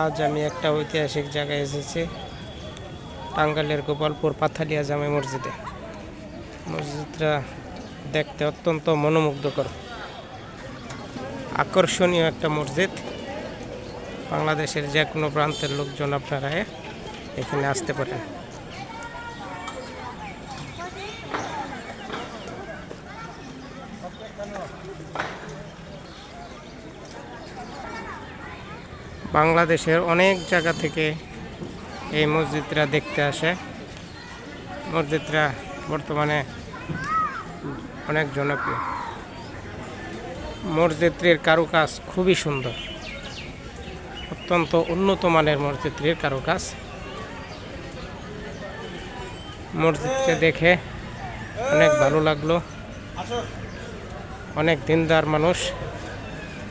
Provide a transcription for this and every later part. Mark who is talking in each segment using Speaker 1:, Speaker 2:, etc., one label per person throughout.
Speaker 1: আজ আমি একটা ঐতিহাসিক জায়গায় এসেছি, টাঙ্গাইলের গোপালপুর পাথালিয়া জামে মসজিদে। মসজিদটা দেখতে অত্যন্ত মনোমুগ্ধকর, আকর্ষণীয় একটা মসজিদ। বাংলাদেশের যে কোনো প্রান্তের লোকজন আপনারা এখানে আসতে পারেন। বাংলাদেশের অনেক জায়গা থেকে এই মসজিদটা দেখতে আসে। মসজিদটা বর্তমানে অনেক জনপ্রিয়। মসজিদটির কারুকাজ খুবই সুন্দর, অত্যন্ত উন্নত মানের মসজিদটির কারুকাজ। মসজিদকে দেখে অনেক ভালো লাগলো। অনেক দিনদার মানুষ,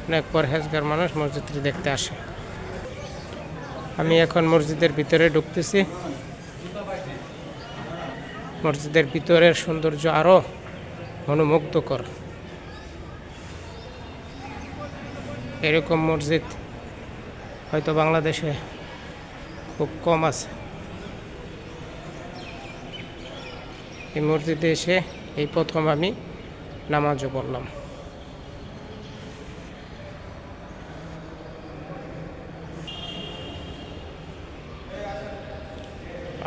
Speaker 1: অনেক পরহেজগার মানুষ মসজিদটি দেখতে আসে। আমি এখন মসজিদের ভিতরে ঢুকতেছি। মসজিদের ভিতরের সৌন্দর্য আরো মনোমুগ্ধকর। এরকম মসজিদ হয়তো বাংলাদেশে খুব কম আছে। এই মসজিদে এসে এই প্রথম আমি নামাজও পড়লাম।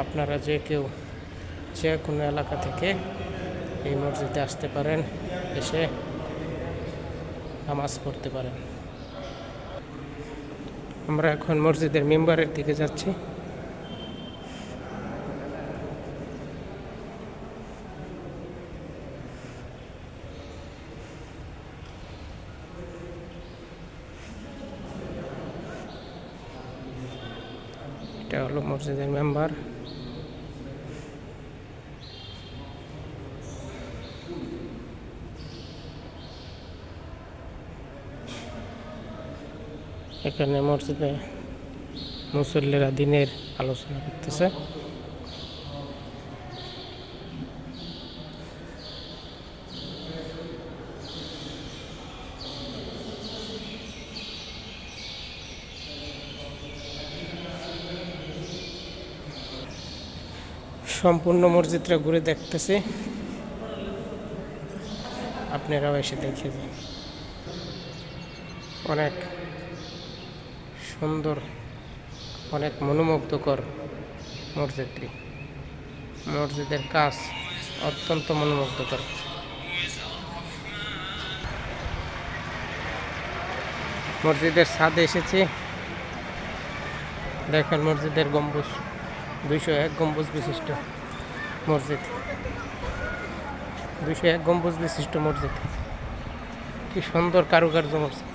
Speaker 1: আপনারা যে কেউ যে কোনো এলাকা থেকে এই মসজিদে আসতে পারেন, এসে নামাজ পড়তে পারেন। আমরা এখন মসজিদের মিম্বারের দিকে যাচ্ছি। এটা হলো মসজিদের মেম্বার। এখানে মসজিদে মুসল্লিরা দিনের আলোচনা করতেছে। সম্পূর্ণ মসজিদটা ঘুরে দেখতেছি, আপনারাও এসে দেখে যান। অনেক সুন্দর, অনেক মনোমুগ্ধকর মসজিদটি। মসজিদের কাজ অত্যন্ত মনোমুগ্ধকর। মসজিদের ছাদে এসেছি। দেখেন মসজিদের গম্বুজ, 201 গম্বুজ বিশিষ্ট মসজিদ। 201 গম্বুজ বিশিষ্ট মসজিদ, কি সুন্দর কারুকার্য মসজিদ।